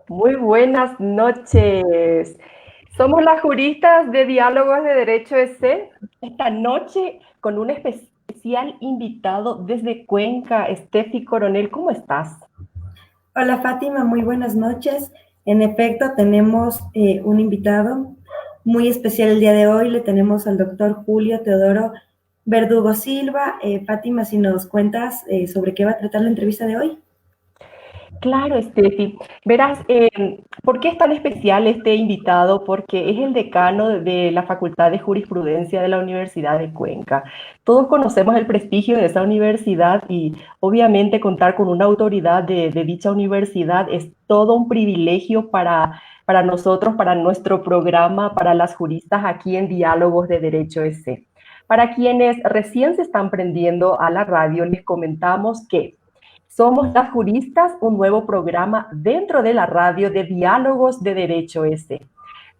Muy buenas noches. Somos las juristas de Diálogos de Derecho EC. Esta noche con un especial invitado desde Cuenca, Steffi Coronel. ¿Cómo estás? Hola Fátima, muy buenas noches. En efecto, tenemos un invitado muy especial el día de hoy. Le tenemos al doctor Julio Teodoro Verdugo Silva. Fátima, si nos cuentas sobre qué va a tratar la entrevista de hoy. Claro, Steffi. Verás, ¿por qué es tan especial este invitado? Porque es el decano de la Facultad de Jurisprudencia de la Universidad de Cuenca. Todos conocemos el prestigio de esa universidad y obviamente contar con una autoridad de dicha universidad es todo un privilegio para nosotros, para nuestro programa, para las juristas aquí en Diálogos de Derecho EC. Para quienes recién se están prendiendo a la radio, les comentamos que somos las juristas, un nuevo programa dentro de la radio de Diálogos de Derecho S.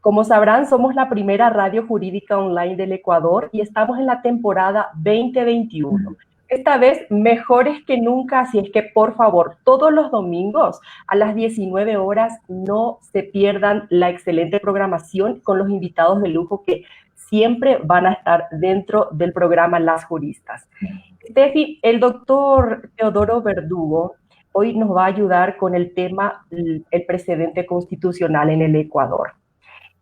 Como sabrán, somos la primera radio jurídica online del Ecuador y estamos en la temporada 2021. Esta vez mejores que nunca, así es que por favor, todos los domingos a las 19 horas no se pierdan la excelente programación con los invitados de lujo que siempre van a estar dentro del programa Las Juristas. Steffi, el doctor Teodoro Verdugo hoy nos va a ayudar con el tema el precedente constitucional en el Ecuador.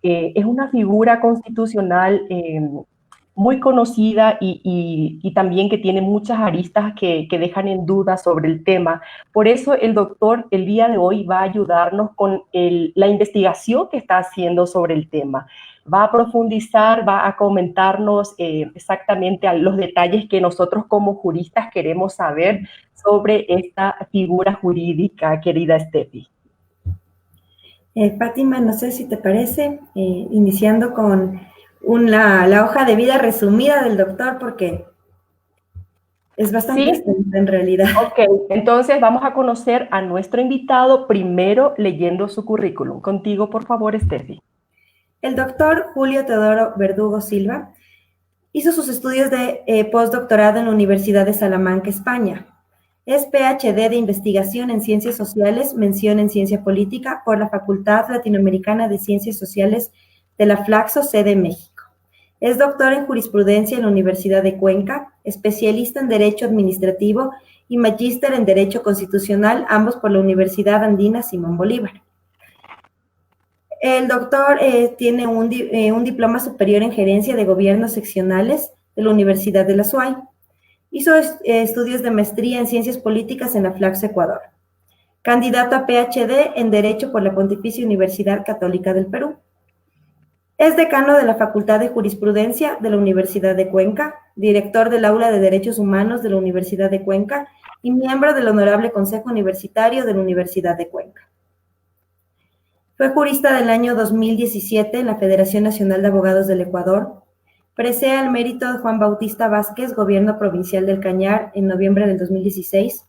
Es una figura constitucional muy conocida y también que tiene muchas aristas que dejan en duda sobre el tema. Por eso el doctor el día de hoy va a ayudarnos con la investigación que está haciendo sobre el tema. Va a profundizar, va a comentarnos exactamente los detalles que nosotros como juristas queremos saber sobre esta figura jurídica, querida Steffi. Fátima, no sé si te parece, iniciando con la hoja de vida resumida del doctor, porque es bastante Sí, extensa en realidad. ok, entonces vamos a conocer a nuestro invitado primero leyendo su currículum. Contigo, por favor, Steffi. El doctor Julio Teodoro Verdugo Silva hizo sus estudios de postdoctorado en la Universidad de Salamanca, España. Es PhD de Investigación en Ciencias Sociales, mención en Ciencia Política por la Facultad Latinoamericana de Ciencias Sociales de la Flaxo, sede México. Es doctor en Jurisprudencia en la Universidad de Cuenca, especialista en Derecho Administrativo y magíster en Derecho Constitucional, ambos por la Universidad Andina Simón Bolívar. El doctor tiene un diploma superior en Gerencia de Gobiernos Seccionales de la Universidad de la SUAY. Hizo estudios de maestría en Ciencias Políticas en la Flaxo, Ecuador. Candidato a PhD en Derecho por la Pontificia Universidad Católica del Perú. Es decano de la Facultad de Jurisprudencia de la Universidad de Cuenca, director del Aula de Derechos Humanos de la Universidad de Cuenca y miembro del Honorable Consejo Universitario de la Universidad de Cuenca. Fue jurista del año 2017 en la Federación Nacional de Abogados del Ecuador. Presea el mérito de Juan Bautista Vázquez, Gobierno Provincial del Cañar, en noviembre del 2016.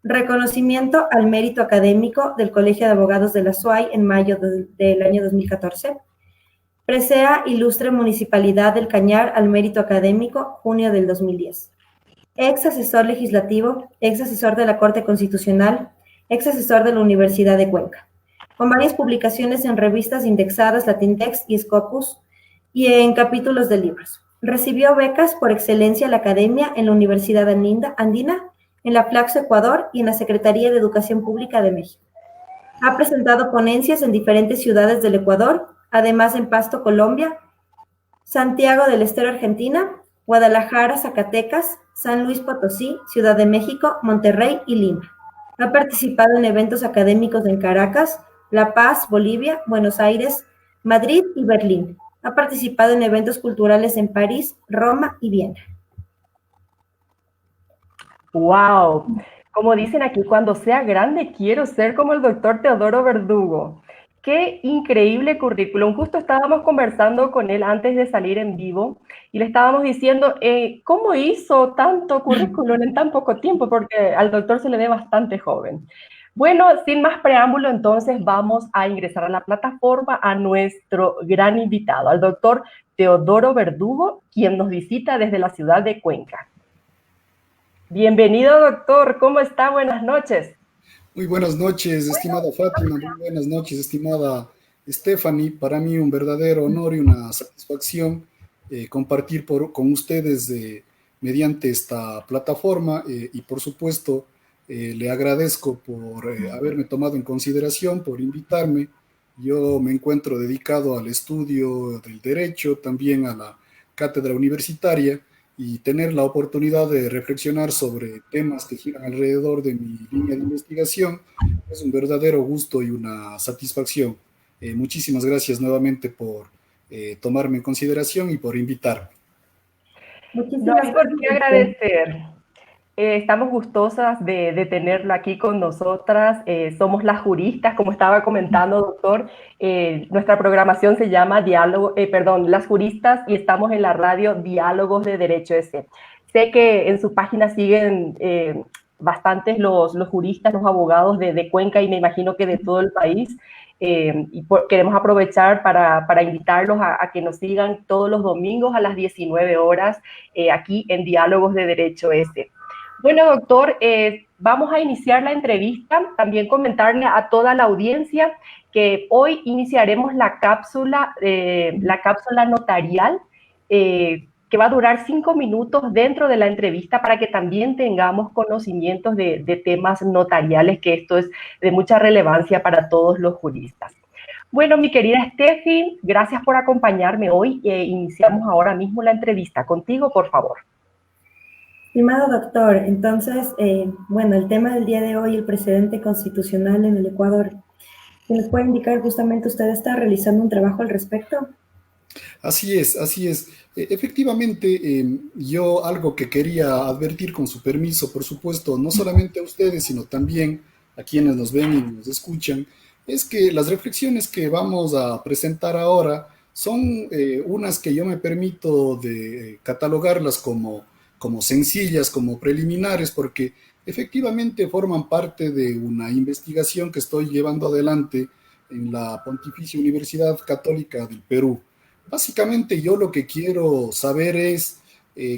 Reconocimiento al mérito académico del Colegio de Abogados de la SUAY en mayo del año 2014. Presea Ilustre Municipalidad del Cañar al mérito académico, junio del 2010. Ex asesor legislativo, ex asesor de la Corte Constitucional, ex asesor de la Universidad de Cuenca, con varias publicaciones en revistas indexadas Latindex y Scopus y en capítulos de libros. Recibió becas por excelencia a la academia en la Universidad Andina, en la Flaxo, Ecuador y en la Secretaría de Educación Pública de México. Ha presentado ponencias en diferentes ciudades del Ecuador, además en Pasto, Colombia, Santiago del Estero, Argentina, Guadalajara, Zacatecas, San Luis Potosí, Ciudad de México, Monterrey y Lima. Ha participado en eventos académicos en Caracas, La Paz, Bolivia, Buenos Aires, Madrid y Berlín. Ha participado en eventos culturales en París, Roma y Viena. ¡Wow! Como dicen aquí, cuando sea grande quiero ser como el doctor Teodoro Verdugo. Qué increíble currículum. Justo estábamos conversando con él antes de salir en vivo y le estábamos diciendo cómo hizo tanto currículum en tan poco tiempo, porque al doctor se le ve bastante joven. Bueno, sin más preámbulo, entonces vamos a ingresar a la plataforma a nuestro gran invitado, al doctor Teodoro Verdugo, quien nos visita desde la ciudad de Cuenca. Bienvenido, doctor. ¿Cómo está? Buenas noches. Muy buenas noches, estimada Fátima, muy buenas noches, estimada Stephanie. Para mí un verdadero honor y una satisfacción compartir con ustedes mediante esta plataforma y por supuesto le agradezco por haberme tomado en consideración, por invitarme. Yo me encuentro dedicado al estudio del derecho, también a la cátedra universitaria y tener la oportunidad de reflexionar sobre temas que giran alrededor de mi línea de investigación es un verdadero gusto y una satisfacción. Muchísimas gracias nuevamente por tomarme en consideración y por invitarme. No Muchísimas hay por qué gracias. agradecer. Estamos gustosas de tenerlo aquí con nosotras. Somos las juristas, como estaba comentando, doctor. Nuestra programación se llama Las Juristas, y estamos en la radio Diálogos de Derecho S. Sé que en su página siguen bastantes los juristas, los abogados de Cuenca, y me imagino que de todo el país. Queremos aprovechar para invitarlos a que nos sigan todos los domingos a las 19 horas aquí en Diálogos de Derecho S. Bueno, doctor, vamos a iniciar la entrevista. También comentarle a toda la audiencia que hoy iniciaremos la cápsula notarial, que va a durar 5 minutos dentro de la entrevista para que también tengamos conocimientos de temas notariales, que esto es de mucha relevancia para todos los juristas. Bueno, mi querida Steffi, gracias por acompañarme hoy. Iniciamos ahora mismo la entrevista. Contigo, por favor. Estimado doctor, entonces, bueno, el tema del día de hoy, el precedente constitucional en el Ecuador. ¿Se nos puede indicar justamente usted está realizando un trabajo al respecto? Así es, así es. Efectivamente, yo algo que quería advertir con su permiso, por supuesto, no solamente a ustedes, sino también a quienes nos ven y nos escuchan, es que las reflexiones que vamos a presentar ahora son unas que yo me permito de catalogarlas como sencillas, como preliminares, porque efectivamente forman parte de una investigación que estoy llevando adelante en la Pontificia Universidad Católica del Perú. Básicamente yo lo que quiero saber es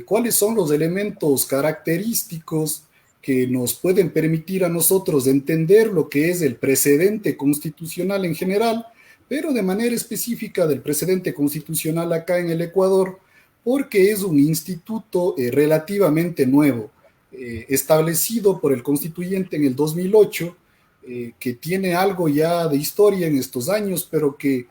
cuáles son los elementos característicos que nos pueden permitir a nosotros entender lo que es el precedente constitucional en general, pero de manera específica del precedente constitucional acá en el Ecuador, porque es un instituto relativamente nuevo, establecido por el constituyente en el 2008, que tiene algo ya de historia en estos años, pero que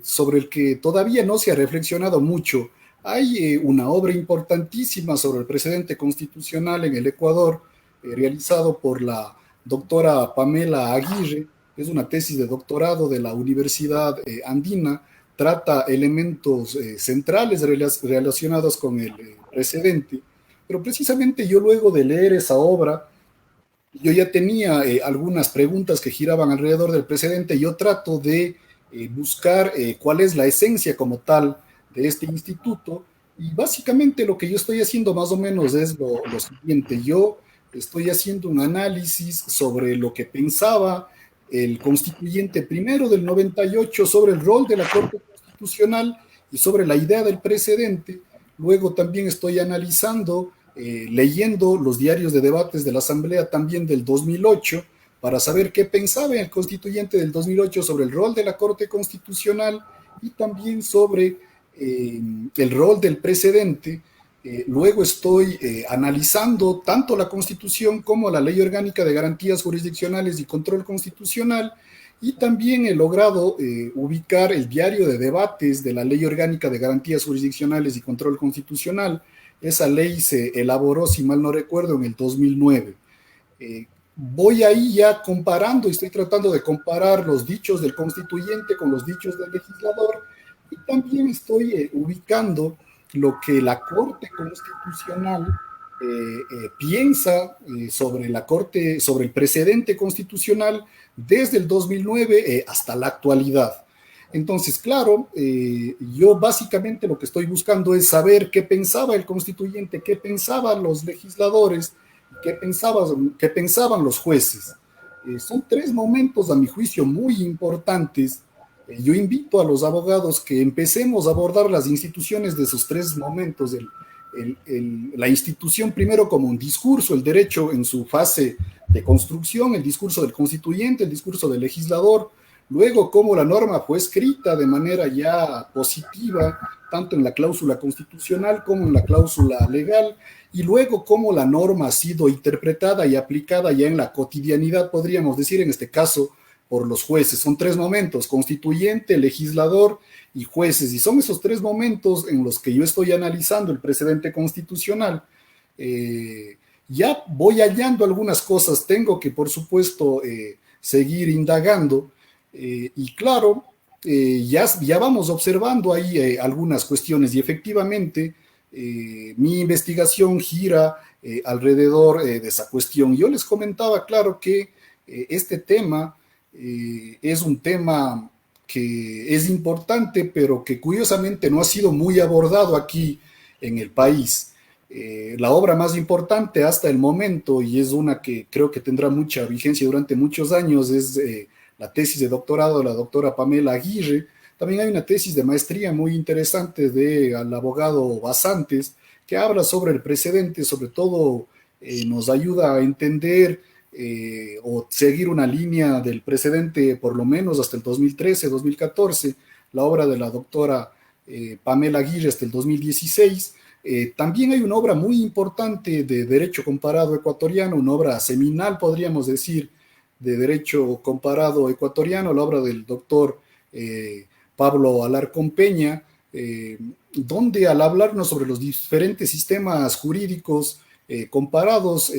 sobre el que todavía no se ha reflexionado mucho. Hay una obra importantísima sobre el precedente constitucional en el Ecuador, realizado por la doctora Pamela Aguirre. Es una tesis de doctorado de la Universidad Andina. Trata elementos centrales relacionados con el precedente. Pero precisamente yo, luego de leer esa obra, yo ya tenía algunas preguntas que giraban alrededor del precedente. Yo trato de buscar cuál es la esencia como tal de este instituto, y básicamente lo que yo estoy haciendo más o menos es lo siguiente. Yo estoy haciendo un análisis sobre lo que pensaba el constituyente primero del 98 sobre el rol de la Corte Constitucional y sobre la idea del precedente. Luego también estoy analizando, leyendo los diarios de debates de la Asamblea también del 2008, para saber qué pensaba el constituyente del 2008 sobre el rol de la Corte Constitucional y también sobre el rol del precedente. Luego estoy analizando tanto la Constitución como la Ley Orgánica de Garantías Jurisdiccionales y Control Constitucional, y también he logrado ubicar el diario de debates de la Ley Orgánica de Garantías Jurisdiccionales y Control Constitucional. Esa ley se elaboró, si mal no recuerdo, en el 2009. Voy ahí ya comparando, estoy tratando de comparar los dichos del constituyente con los dichos del legislador, y también estoy ubicando lo que la Corte Constitucional piensa sobre la Corte, sobre el precedente constitucional desde el 2009 hasta la actualidad. Entonces, claro, yo básicamente lo que estoy buscando es saber qué pensaba el constituyente, qué pensaban los legisladores, qué pensaban los jueces. Son tres momentos, a mi juicio, muy importantes. Yo invito a los abogados que empecemos a abordar las instituciones de esos tres momentos, la institución primero como un discurso, el derecho en su fase de construcción, el discurso del constituyente, el discurso del legislador, luego cómo la norma fue escrita de manera ya positiva, tanto en la cláusula constitucional como en la cláusula legal, y luego cómo la norma ha sido interpretada y aplicada ya en la cotidianidad, podríamos decir en este caso, por los jueces. Son tres momentos: constituyente, legislador y jueces, y son esos tres momentos en los que yo estoy analizando el precedente constitucional. Ya voy hallando algunas cosas, tengo que, por supuesto, seguir indagando, y claro, ya vamos observando ahí algunas cuestiones, y efectivamente mi investigación gira alrededor de esa cuestión. Yo les comentaba, claro, que este tema es un tema que es importante, pero que curiosamente no ha sido muy abordado aquí en el país. La obra más importante hasta el momento, y es una que creo que tendrá mucha vigencia durante muchos años, es la tesis de doctorado de la doctora Pamela Aguirre. También hay una tesis de maestría muy interesante del abogado Basantes, que habla sobre el precedente, sobre todo nos ayuda a entender o seguir una línea del precedente por lo menos hasta el 2013, 2014, la obra de la doctora Pamela Aguirre hasta el 2016. También hay una obra muy importante de derecho comparado ecuatoriano, una obra seminal, podríamos decir, de derecho comparado ecuatoriano, la obra del doctor Pablo Alarcón Peña, donde al hablarnos sobre los diferentes sistemas jurídicos comparados,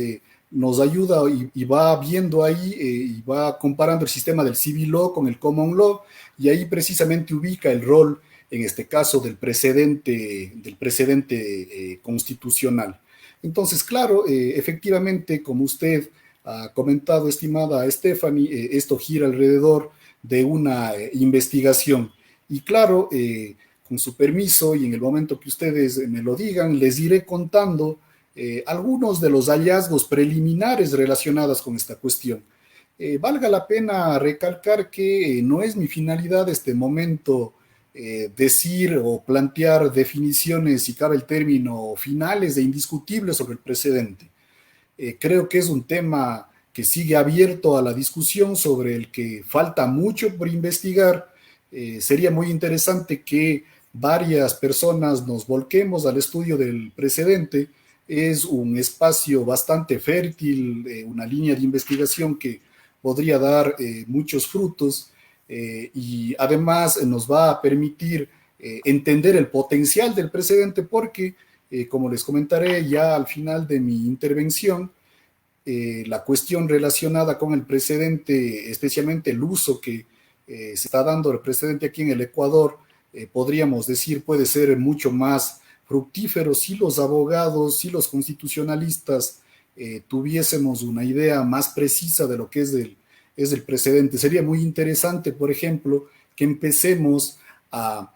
nos ayuda y va viendo ahí y va comparando el sistema del civil law con el common law, y ahí precisamente ubica el rol, en este caso, del precedente constitucional. Entonces, claro, efectivamente, como usted ha comentado, estimada Stephanie, esto gira alrededor de una investigación. Y claro, con su permiso y en el momento que ustedes me lo digan, les iré contando algunos de los hallazgos preliminares relacionados con esta cuestión. Valga la pena recalcar que no es mi finalidad este momento decir o plantear definiciones, si cabe el término, finales e indiscutibles sobre el precedente. Creo que es un tema que sigue abierto a la discusión, sobre el que falta mucho por investigar. Sería muy interesante que varias personas nos volquemos al estudio del precedente. Es un espacio bastante fértil, una línea de investigación que podría dar muchos frutos, y además nos va a permitir entender el potencial del precedente, porque, como les comentaré ya al final de mi intervención, la cuestión relacionada con el precedente, especialmente el uso que se está dando del precedente aquí en el Ecuador, podríamos decir puede ser mucho más fructífero si los abogados, si los constitucionalistas tuviésemos una idea más precisa de lo que es el precedente. Sería muy interesante, por ejemplo, que empecemos a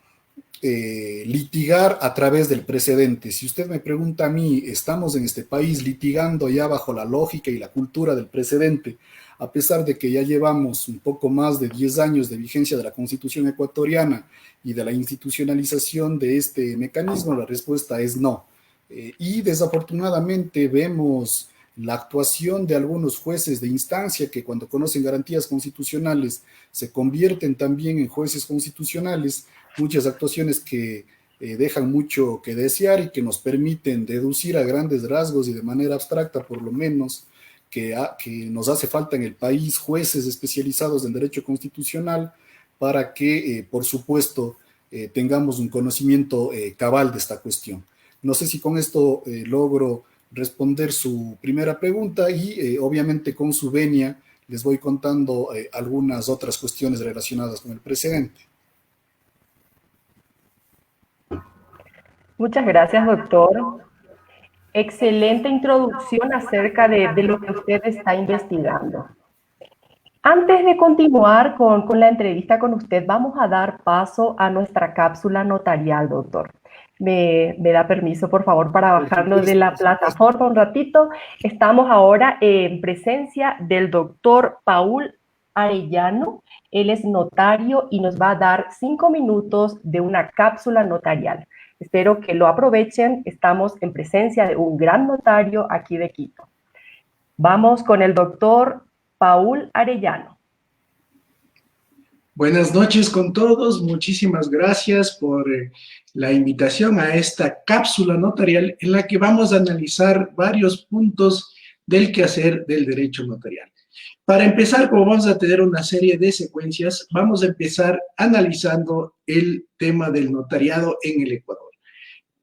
litigar a través del precedente. Si usted me pregunta a mí, ¿estamos en este país litigando ya bajo la lógica y la cultura del precedente, a pesar de que ya llevamos un poco más de 10 años de vigencia de la Constitución ecuatoriana y de la institucionalización de este mecanismo? La respuesta es no. Y desafortunadamente vemos la actuación de algunos jueces de instancia que, cuando conocen garantías constitucionales, se convierten también en jueces constitucionales. Muchas actuaciones que dejan mucho que desear y que nos permiten deducir a grandes rasgos y de manera abstracta, por lo menos, que nos hace falta en el país jueces especializados en derecho constitucional para que, por supuesto, tengamos un conocimiento cabal de esta cuestión. No sé si con esto logro responder su primera pregunta, y obviamente con su venia les voy contando algunas otras cuestiones relacionadas con el precedente. Muchas gracias, doctor. Excelente introducción acerca de lo que usted está investigando. Antes de continuar con la entrevista con usted, vamos a dar paso a nuestra cápsula notarial, doctor. ¿Me da permiso, por favor, para bajarnos de la plataforma un ratito? Estamos ahora en presencia del doctor Paul Arellano. Él es notario y nos va a dar 5 minutos de una cápsula notarial. Espero que lo aprovechen. Estamos en presencia de un gran notario aquí de Quito. Vamos con el doctor Paul Arellano. Buenas noches con todos. Muchísimas gracias por la invitación a esta cápsula notarial en la que vamos a analizar varios puntos del quehacer del derecho notarial. Para empezar, como vamos a tener una serie de secuencias, vamos a empezar analizando el tema del notariado en el Ecuador.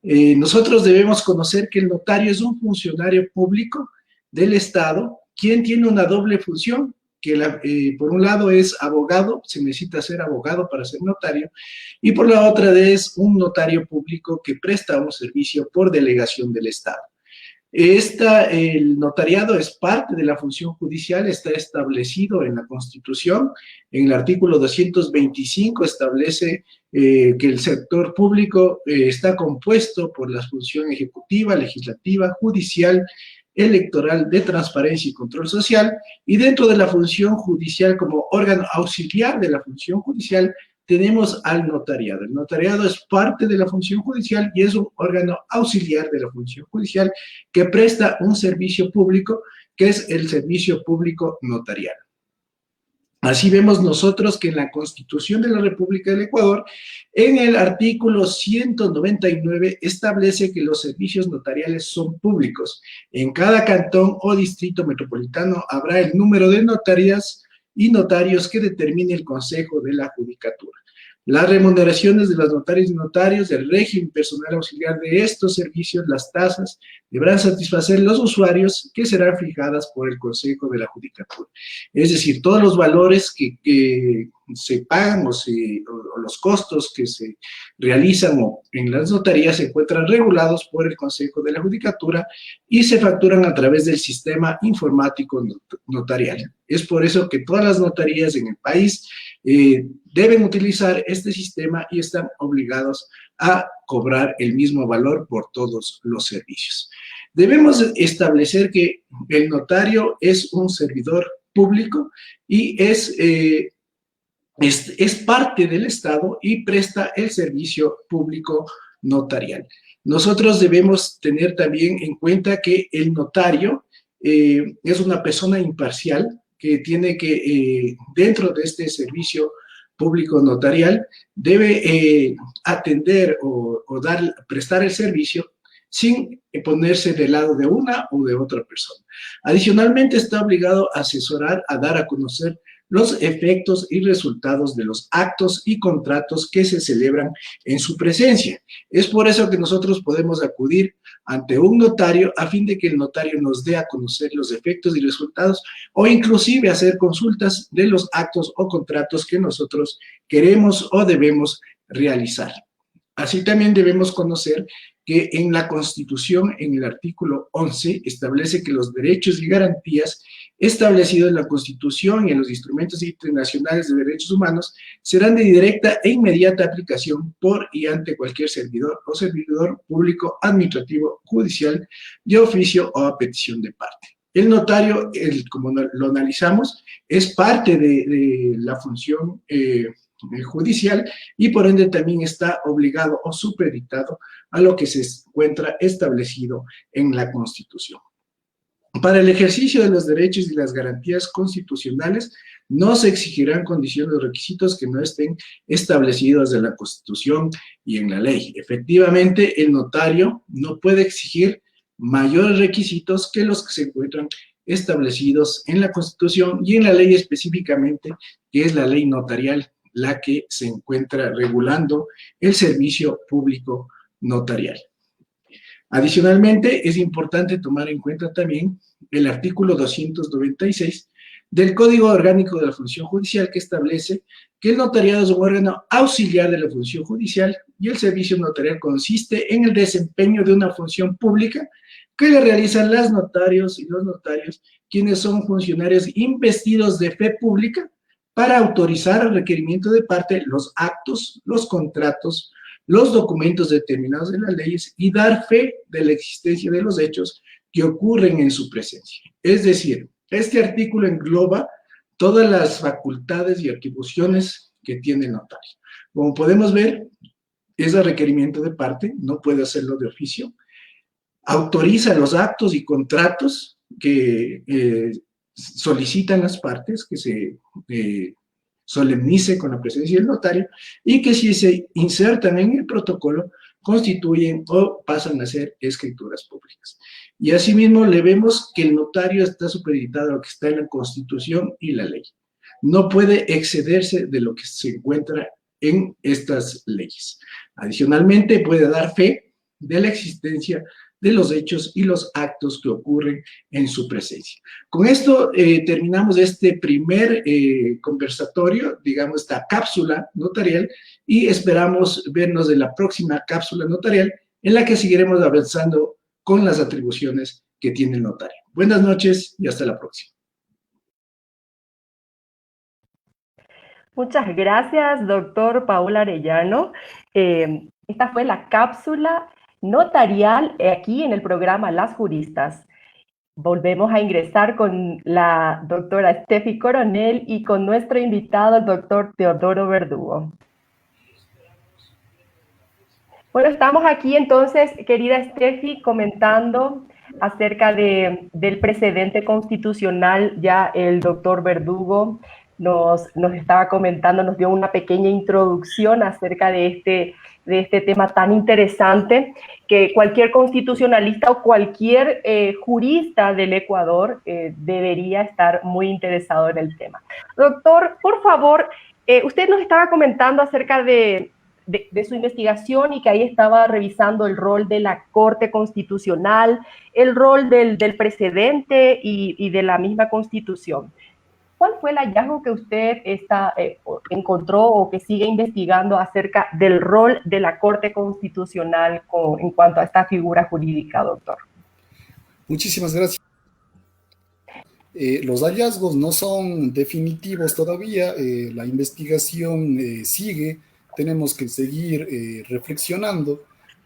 Nosotros debemos conocer que el notario es un funcionario público del Estado, quien tiene una doble función, que por un lado es abogado, se necesita ser abogado para ser notario, y por la otra es un notario público que presta un servicio por delegación del Estado. El notariado es parte de la función judicial, está establecido en la Constitución. En el artículo 225 establece que el sector público está compuesto por la función ejecutiva, legislativa, judicial, electoral, de transparencia y control social, y dentro de la función judicial, como órgano auxiliar de la función judicial, tenemos al notariado. El notariado es parte de la función judicial y es un órgano auxiliar de la función judicial que presta un servicio público, que es el servicio público notarial. Así vemos nosotros que en la Constitución de la República del Ecuador, en el artículo 199, establece que los servicios notariales son públicos. En cada cantón o distrito metropolitano habrá el número de notarías y notarios que determine el Consejo de la Judicatura. Las remuneraciones de los notarios y notarios, el régimen personal auxiliar de estos servicios, las tasas, deberán satisfacer los usuarios, que serán fijadas por el Consejo de la Judicatura. Es decir, todos los valores que se pagan o los costos que se realizan en las notarías se encuentran regulados por el Consejo de la Judicatura y se facturan a través del sistema informático notarial. Es por eso que todas las notarías en el país deben utilizar este sistema y están obligados a cobrar el mismo valor por todos los servicios. Debemos establecer que el notario es un servidor público y es parte del Estado y presta el servicio público notarial. Nosotros debemos tener también en cuenta que el notario es una persona imparcial que tiene que, dentro de este servicio público notarial, debe atender o prestar el servicio sin ponerse del lado de una u de otra persona. Adicionalmente, está obligado a asesorar, a dar a conocer los efectos y resultados de los actos y contratos que se celebran en su presencia. Es por eso que nosotros podemos acudir ante un notario a fin de que el notario nos dé a conocer los efectos y resultados o inclusive hacer consultas de los actos o contratos que nosotros queremos o debemos realizar. Así también debemos conocer que en la Constitución, en el artículo 11, establece que los derechos y garantías establecidos en la Constitución y en los instrumentos internacionales de derechos humanos serán de directa e inmediata aplicación por y ante cualquier servidor o servidor público, administrativo, judicial, de oficio o a petición de parte. El notario, como lo analizamos, es parte de la función judicial y por ende también está obligado o supeditado a lo que se encuentra establecido en la Constitución. Para el ejercicio de los derechos y las garantías constitucionales no se exigirán condiciones o requisitos que no estén establecidos en la Constitución y en la ley. Efectivamente, el notario no puede exigir mayores requisitos que los que se encuentran establecidos en la Constitución y en la ley específicamente, que es la ley notarial, la que se encuentra regulando el servicio público notarial. Adicionalmente, es importante tomar en cuenta también el artículo 296 del Código Orgánico de la Función Judicial, que establece que el notariado es un órgano auxiliar de la función judicial y el servicio notarial consiste en el desempeño de una función pública que le realizan las notarios y los notarios, quienes son funcionarios investidos de fe pública para autorizar al requerimiento de parte los actos, los contratos, los documentos determinados en las leyes y dar fe de la existencia de los hechos que ocurren en su presencia. Es decir, este artículo engloba todas las facultades y atribuciones que tiene el notario. Como podemos ver, es a requerimiento de parte, no puede hacerlo de oficio. Autoriza los actos y contratos que solicitan las partes, que se solemnice con la presencia del notario, y que si se insertan en el protocolo, constituyen o pasan a ser escrituras públicas. Y asimismo le vemos que el notario está supeditado a lo que está en la Constitución y la ley. No puede excederse de lo que se encuentra en estas leyes. Adicionalmente, puede dar fe de la existencia de los hechos y los actos que ocurren en su presencia. Con esto terminamos este primer conversatorio, digamos, esta cápsula notarial, y esperamos vernos en la próxima cápsula notarial, en la que seguiremos avanzando con las atribuciones que tiene el notario. Buenas noches y hasta la próxima. Muchas gracias, doctor Paul Arellano. Esta fue la cápsula notarial aquí en el programa Las Juristas. Volvemos a ingresar con la doctora Steffi Coronel y con nuestro invitado, el doctor Teodoro Verdugo. Bueno, estamos aquí entonces, querida Steffi, comentando acerca del precedente constitucional. Ya el doctor Verdugo nos estaba comentando, nos dio una pequeña introducción acerca de este tema tan interesante que cualquier constitucionalista o cualquier jurista del Ecuador debería estar muy interesado en el tema. Doctor, por favor, usted nos estaba comentando acerca de su investigación y que ahí estaba revisando el rol de la Corte Constitucional, el rol del precedente y de la misma Constitución. ¿Cuál fue el hallazgo que usted encontró o que sigue investigando acerca del rol de la Corte Constitucional en cuanto a esta figura jurídica, doctor? Muchísimas gracias. Los hallazgos no son definitivos todavía, la investigación sigue, tenemos que seguir reflexionando,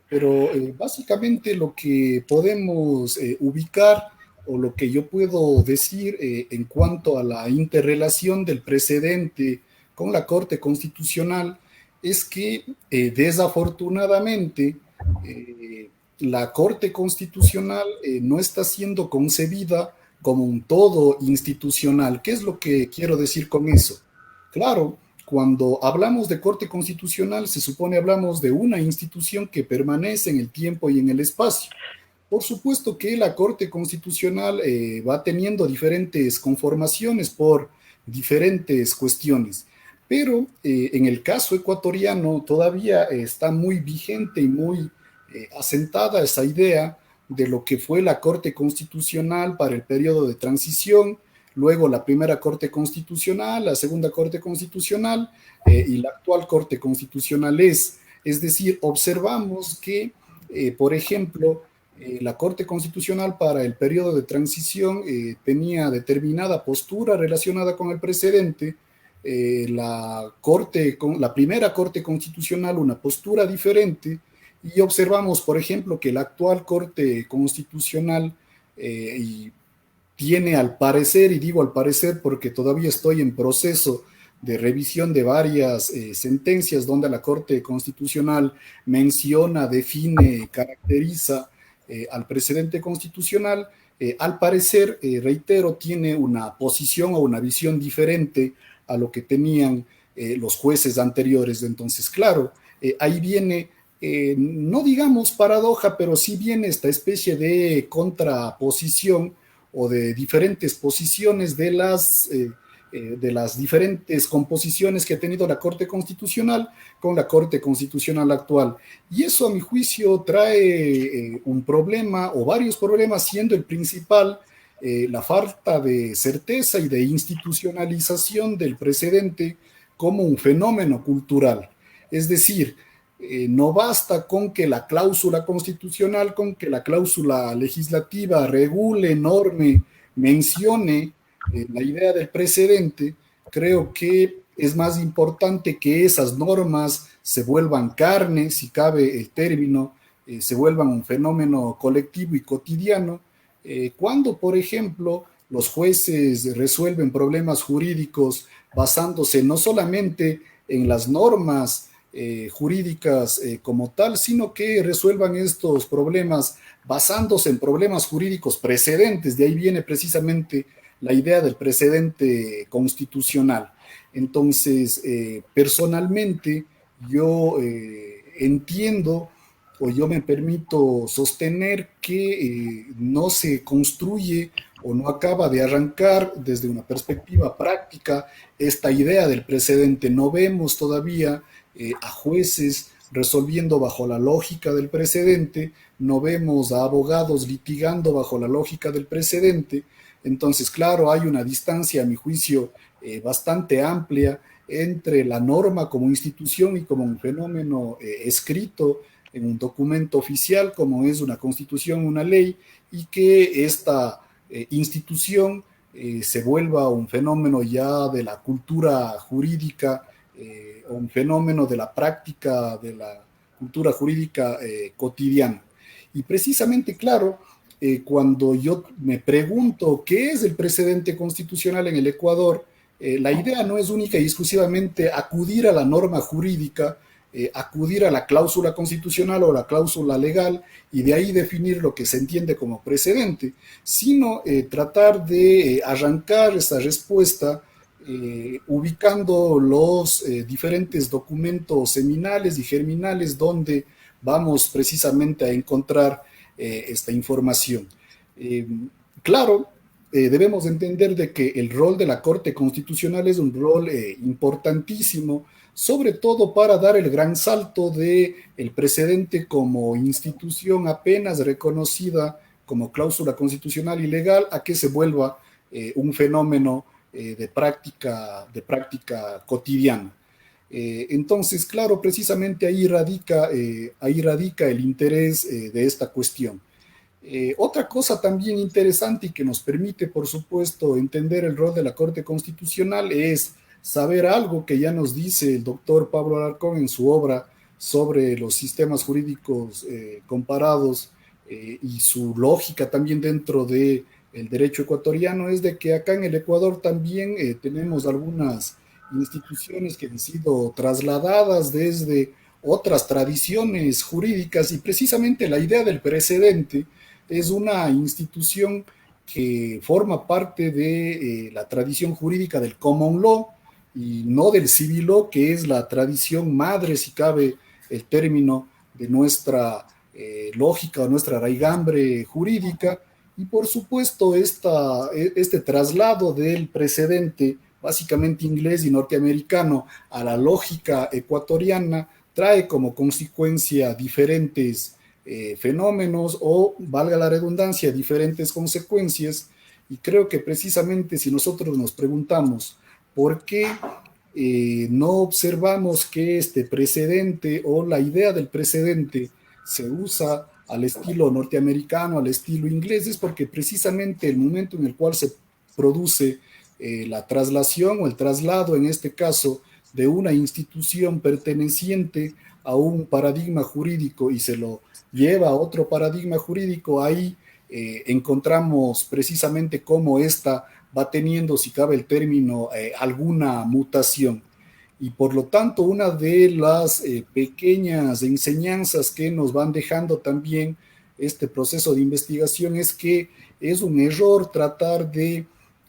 pero básicamente lo que podemos ubicar o lo que yo puedo decir en cuanto a la interrelación del precedente con la Corte Constitucional es que desafortunadamente la Corte Constitucional no está siendo concebida como un todo institucional. ¿Qué es lo que quiero decir con eso? Claro, cuando hablamos de Corte Constitucional, se supone hablamos de una institución que permanece en el tiempo y en el espacio. Por supuesto que la Corte Constitucional va teniendo diferentes conformaciones por diferentes cuestiones, pero en el caso ecuatoriano todavía está muy vigente y muy asentada esa idea de lo que fue la Corte Constitucional para el periodo de transición, luego la primera Corte Constitucional, la segunda Corte Constitucional y la actual Corte Constitucional es decir, observamos que, por ejemplo, la Corte Constitucional para el periodo de transición tenía determinada postura relacionada con el precedente, la primera Corte Constitucional una postura diferente, y observamos, por ejemplo, que la actual Corte Constitucional tiene al parecer, y digo al parecer porque todavía estoy en proceso de revisión de varias sentencias donde la Corte Constitucional menciona, define, caracteriza al precedente constitucional, al parecer, reitero, tiene una posición o una visión diferente a lo que tenían los jueces anteriores. Entonces, claro, ahí viene, no digamos paradoja, pero sí viene esta especie de contraposición o de diferentes posiciones de las diferentes composiciones que ha tenido la Corte Constitucional con la Corte Constitucional actual. Y eso, a mi juicio, trae un problema o varios problemas, siendo el principal la falta de certeza y de institucionalización del precedente como un fenómeno cultural. Es decir, no basta con que la cláusula constitucional, con que la cláusula legislativa regule, norme, mencione la idea del precedente. Creo que es más importante que esas normas se vuelvan carne, si cabe el término, se vuelvan un fenómeno colectivo y cotidiano, cuando, por ejemplo, los jueces resuelven problemas jurídicos basándose no solamente en las normas jurídicas como tal, sino que resuelvan estos problemas basándose en problemas jurídicos precedentes. De ahí viene precisamente la idea del precedente constitucional. Entonces, personalmente, yo entiendo o yo me permito sostener que no se construye o no acaba de arrancar desde una perspectiva práctica esta idea del precedente. No vemos todavía a jueces resolviendo bajo la lógica del precedente, no vemos a abogados litigando bajo la lógica del precedente. Entonces, claro, hay una distancia, a mi juicio, bastante amplia entre la norma como institución y como un fenómeno escrito en un documento oficial como es una constitución, una ley, y que esta institución se vuelva un fenómeno ya de la cultura jurídica, o un fenómeno de la práctica de la cultura jurídica cotidiana. Y precisamente, claro, cuando yo me pregunto qué es el precedente constitucional en el Ecuador, la idea no es única y exclusivamente acudir a la norma jurídica, acudir a la cláusula constitucional o la cláusula legal y de ahí definir lo que se entiende como precedente, sino tratar de arrancar esa respuesta ubicando los diferentes documentos seminales y germinales donde vamos precisamente a encontrar esta información. Claro, debemos entender de que el rol de la Corte Constitucional es un rol importantísimo, sobre todo para dar el gran salto de el precedente como institución apenas reconocida como cláusula constitucional y legal a que se vuelva un fenómeno de práctica cotidiana. Entonces, claro, precisamente ahí radica el interés de esta cuestión. Otra cosa también interesante y que nos permite, por supuesto, entender el rol de la Corte Constitucional es saber algo que ya nos dice el doctor Pablo Alarcón en su obra sobre los sistemas jurídicos comparados y su lógica también dentro del derecho ecuatoriano, es de que acá en el Ecuador también tenemos algunas instituciones que han sido trasladadas desde otras tradiciones jurídicas y precisamente la idea del precedente es una institución que forma parte de la tradición jurídica del common law y no del civil law, que es la tradición madre, si cabe el término, de nuestra lógica o nuestra raigambre jurídica. Y por supuesto, este traslado del precedente, básicamente inglés y norteamericano, a la lógica ecuatoriana, trae como consecuencia diferentes fenómenos o, valga la redundancia, diferentes consecuencias. Y creo que precisamente si nosotros nos preguntamos por qué no observamos que este precedente o la idea del precedente se usa al estilo norteamericano, al estilo inglés, es porque precisamente el momento en el cual se produce la traslación o el traslado, en este caso, de una institución perteneciente a un paradigma jurídico y se lo lleva a otro paradigma jurídico, ahí encontramos precisamente cómo esta va teniendo, si cabe el término, alguna mutación. Y por lo tanto, una de las pequeñas enseñanzas que nos van dejando también este proceso de investigación es que es un error tratar de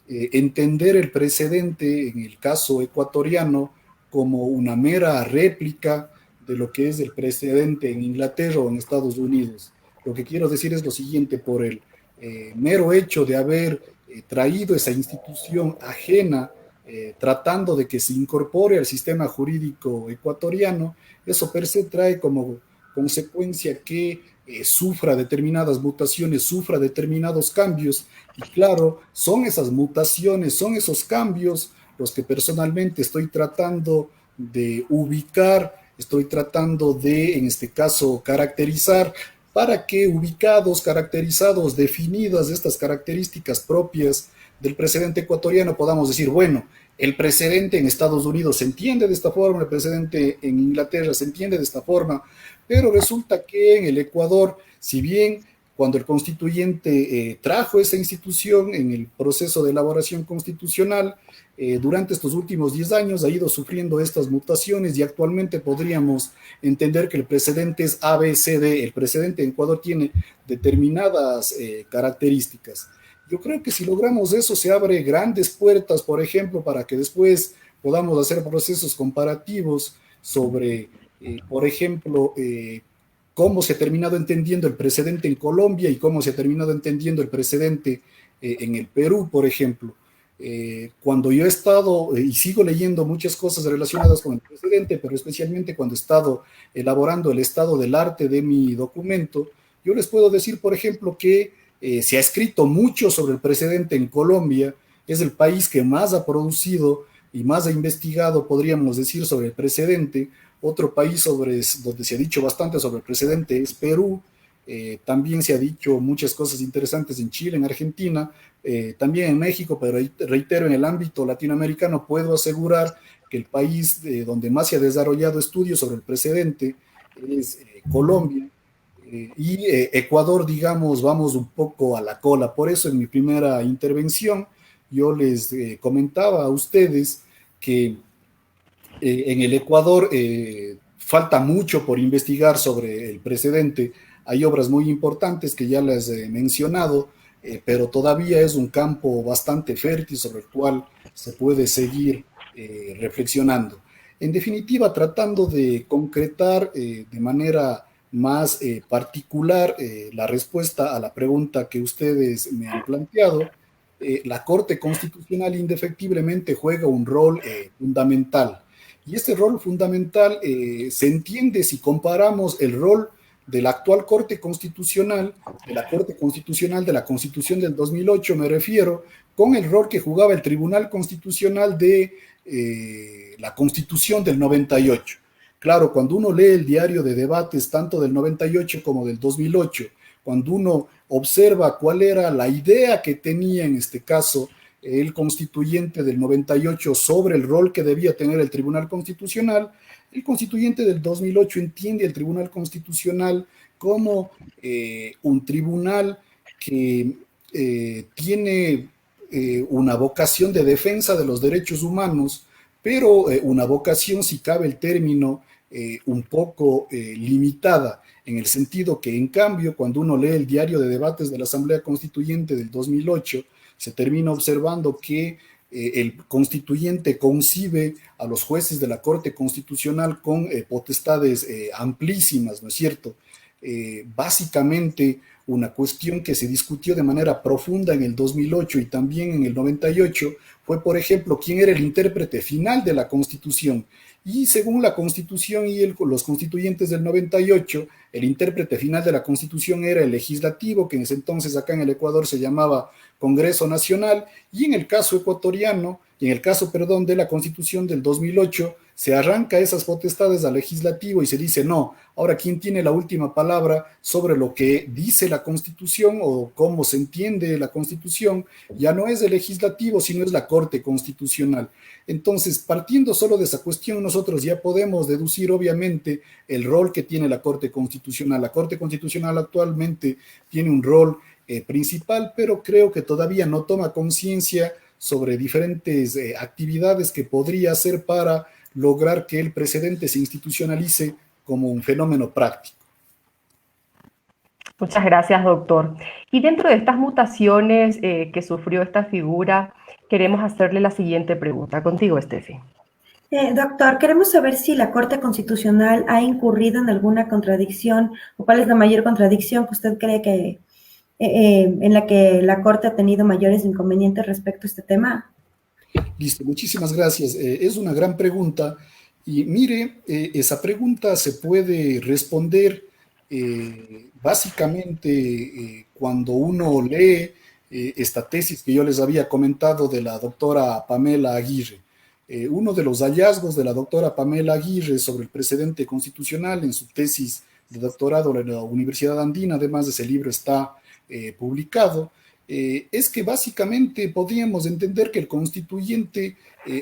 entender el precedente, en el caso ecuatoriano, como una mera réplica de lo que es el precedente en Inglaterra o en Estados Unidos. Lo que quiero decir es lo siguiente: por el mero hecho de haber traído esa institución ajena, tratando de que se incorpore al sistema jurídico ecuatoriano, eso per se trae como consecuencia que sufra determinadas mutaciones, sufra determinados cambios, y claro, son esas mutaciones, son esos cambios los que personalmente estoy tratando de ubicar, estoy tratando de, en este caso, caracterizar, para que ubicados, caracterizados, definidas estas características propias del precedente ecuatoriano, podamos decir, bueno, el precedente en Estados Unidos se entiende de esta forma, el precedente en Inglaterra se entiende de esta forma, pero resulta que en el Ecuador, si bien cuando el constituyente trajo esa institución en el proceso de elaboración constitucional, durante estos últimos 10 años ha ido sufriendo estas mutaciones y actualmente podríamos entender que el precedente es ABCD. El precedente en Ecuador tiene determinadas características. Yo creo que si logramos eso se abre grandes puertas, por ejemplo, para que después podamos hacer procesos comparativos sobre, por ejemplo, cómo se ha terminado entendiendo el precedente en Colombia y cómo se ha terminado entendiendo el precedente en el Perú, por ejemplo. Cuando yo he estado y sigo leyendo muchas cosas relacionadas con el precedente, pero especialmente cuando he estado elaborando el estado del arte de mi documento, yo les puedo decir, por ejemplo, que se ha escrito mucho sobre el precedente en Colombia. Es el país que más ha producido y más ha investigado, podríamos decir, sobre el precedente. Otro país donde se ha dicho bastante sobre el precedente es Perú. También se ha dicho muchas cosas interesantes en Chile, en Argentina, también en México, pero reitero, en el ámbito latinoamericano puedo asegurar que el país donde más se ha desarrollado estudios sobre el precedente es Colombia. Y Ecuador, digamos, vamos un poco a la cola. Por eso en mi primera intervención yo les comentaba a ustedes que en el Ecuador falta mucho por investigar sobre el precedente. Hay obras muy importantes que ya les he mencionado, pero todavía es un campo bastante fértil sobre el cual se puede seguir reflexionando. En definitiva, tratando de concretar de manera más particular la respuesta a la pregunta que ustedes me han planteado, la Corte Constitucional indefectiblemente juega un rol fundamental. Y este rol fundamental se entiende si comparamos el rol de la actual Corte Constitucional, de la Corte Constitucional de la Constitución del 2008, me refiero, con el rol que jugaba el Tribunal Constitucional de la Constitución del 98. Claro, cuando uno lee el diario de debates tanto del 98 como del 2008, cuando uno observa cuál era la idea que tenía en este caso el constituyente del 98 sobre el rol que debía tener el Tribunal Constitucional, el constituyente del 2008 entiende el Tribunal Constitucional como un tribunal que tiene una vocación de defensa de los derechos humanos, pero una vocación, si cabe el término, un poco limitada, en el sentido que, en cambio, cuando uno lee el diario de debates de la Asamblea Constituyente del 2008, se termina observando que el constituyente concibe a los jueces de la Corte Constitucional con potestades amplísimas, ¿no es cierto? Básicamente, una cuestión que se discutió de manera profunda en el 2008 y también en el 98 fue, por ejemplo, quién era el intérprete final de la Constitución. Y según la Constitución y los constituyentes del 98, el intérprete final de la Constitución era el legislativo, que en ese entonces acá en el Ecuador se llamaba Congreso Nacional, y en el caso ecuatoriano, y en el caso, perdón, de la Constitución del 2008, se arranca esas potestades al legislativo y se dice, no, ahora quién tiene la última palabra sobre lo que dice la Constitución o cómo se entiende la Constitución, ya no es el legislativo, sino es la Corte Constitucional. Entonces, partiendo solo de esa cuestión, nosotros ya podemos deducir, obviamente, el rol que tiene la Corte Constitucional. La Corte Constitucional actualmente tiene un rol principal, pero creo que todavía no toma conciencia sobre diferentes actividades que podría hacer para lograr que el precedente se institucionalice como un fenómeno práctico. Muchas gracias, doctor. Y dentro de estas mutaciones que sufrió esta figura, queremos hacerle la siguiente pregunta. Contigo, Steffi. Doctor, queremos saber si la Corte Constitucional ha incurrido en alguna contradicción o cuál es la mayor contradicción que usted cree que en la que la Corte ha tenido mayores inconvenientes respecto a este tema. Listo, muchísimas gracias. Es una gran pregunta y mire, esa pregunta se puede responder básicamente cuando uno lee esta tesis que yo les había comentado de la doctora Pamela Aguirre. Uno de los hallazgos de la doctora Pamela Aguirre sobre el precedente constitucional en su tesis de doctorado en la Universidad Andina, además de ese libro está publicado, es que básicamente podríamos entender que el constituyente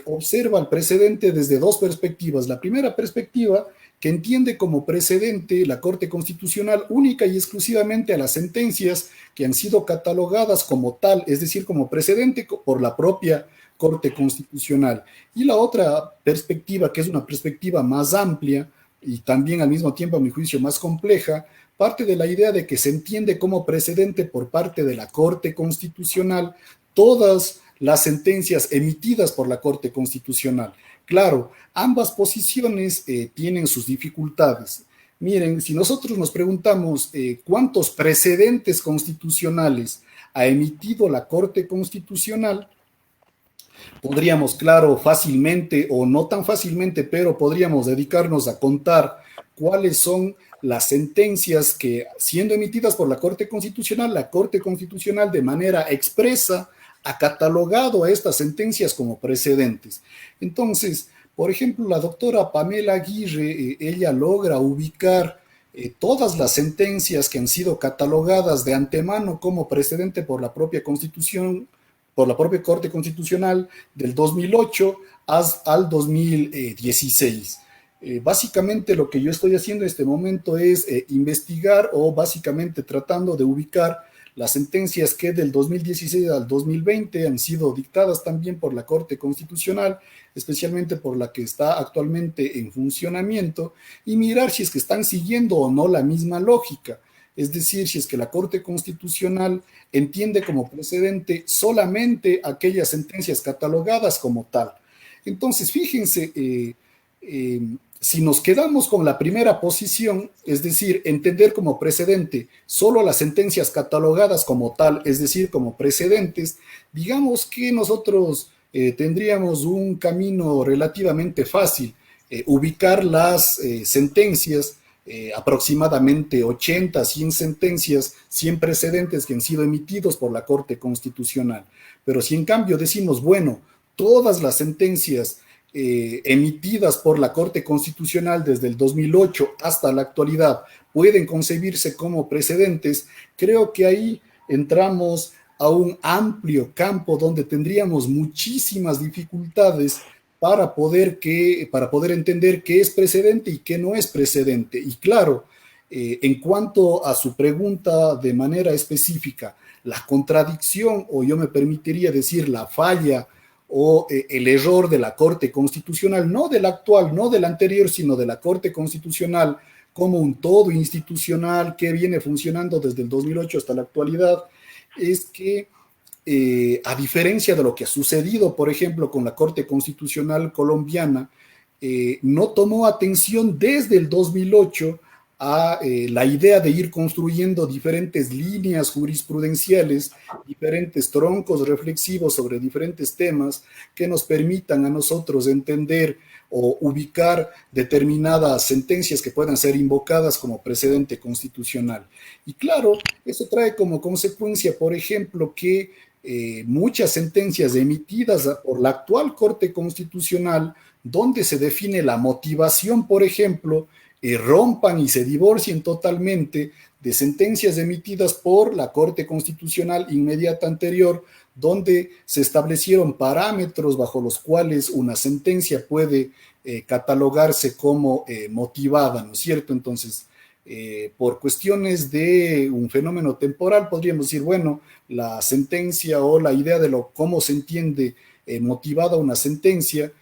observa el precedente desde dos perspectivas. La primera perspectiva, que entiende como precedente la Corte Constitucional única y exclusivamente a las sentencias que han sido catalogadas como tal, es decir, como precedente por la propia Corte Constitucional. Y la otra perspectiva, que es una perspectiva más amplia y también al mismo tiempo, a mi juicio, más compleja, parte de la idea de que se entiende como precedente por parte de la Corte Constitucional todas las sentencias emitidas por la Corte Constitucional. Claro, ambas posiciones tienen sus dificultades. Miren, si nosotros nos preguntamos cuántos precedentes constitucionales ha emitido la Corte Constitucional, podríamos, claro, fácilmente o no tan fácilmente, pero podríamos dedicarnos a contar cuáles son las sentencias que, siendo emitidas por la Corte Constitucional de manera expresa ha catalogado a estas sentencias como precedentes. Entonces, por ejemplo, la doctora Pamela Aguirre, ella logra ubicar todas las sentencias que han sido catalogadas de antemano como precedente por la propia Constitución, por la propia Corte Constitucional del 2008 al 2016. Básicamente lo que yo estoy haciendo en este momento es investigar o básicamente tratando de ubicar las sentencias que del 2016 al 2020 han sido dictadas también por la Corte Constitucional, especialmente por la que está actualmente en funcionamiento, y mirar si es que están siguiendo o no la misma lógica. Es decir, si es que la Corte Constitucional entiende como precedente solamente aquellas sentencias catalogadas como tal. Entonces, fíjense, si nos quedamos con la primera posición, es decir, entender como precedente solo las sentencias catalogadas como tal, es decir, como precedentes, digamos que nosotros tendríamos un camino relativamente fácil, ubicar las sentencias, aproximadamente 80, 100 sentencias, 100 precedentes que han sido emitidos por la Corte Constitucional. Pero si en cambio decimos, bueno, todas las sentencias emitidas por la Corte Constitucional desde el 2008 hasta la actualidad pueden concebirse como precedentes, creo que ahí entramos a un amplio campo donde tendríamos muchísimas dificultades para poder entender qué es precedente y qué no es precedente. Y claro, en cuanto a su pregunta de manera específica, la contradicción, o yo me permitiría decir la falla, o el error de la Corte Constitucional, no del actual, no del anterior, sino de la Corte Constitucional como un todo institucional que viene funcionando desde el 2008 hasta la actualidad, es que a diferencia de lo que ha sucedido, por ejemplo, con la Corte Constitucional colombiana, no tomó atención desde el 2008 a la idea de ir construyendo diferentes líneas jurisprudenciales, diferentes troncos reflexivos sobre diferentes temas que nos permitan a nosotros entender o ubicar determinadas sentencias que puedan ser invocadas como precedente constitucional. Y claro, eso trae como consecuencia, por ejemplo, que muchas sentencias emitidas por la actual Corte Constitucional, donde se define la motivación, por ejemplo, rompan y se divorcien totalmente de sentencias emitidas por la Corte Constitucional inmediata anterior, donde se establecieron parámetros bajo los cuales una sentencia puede catalogarse como motivada, ¿no es cierto? Entonces, por cuestiones de un fenómeno temporal, podríamos decir, bueno, la sentencia o la idea de cómo se entiende motivada una sentencia,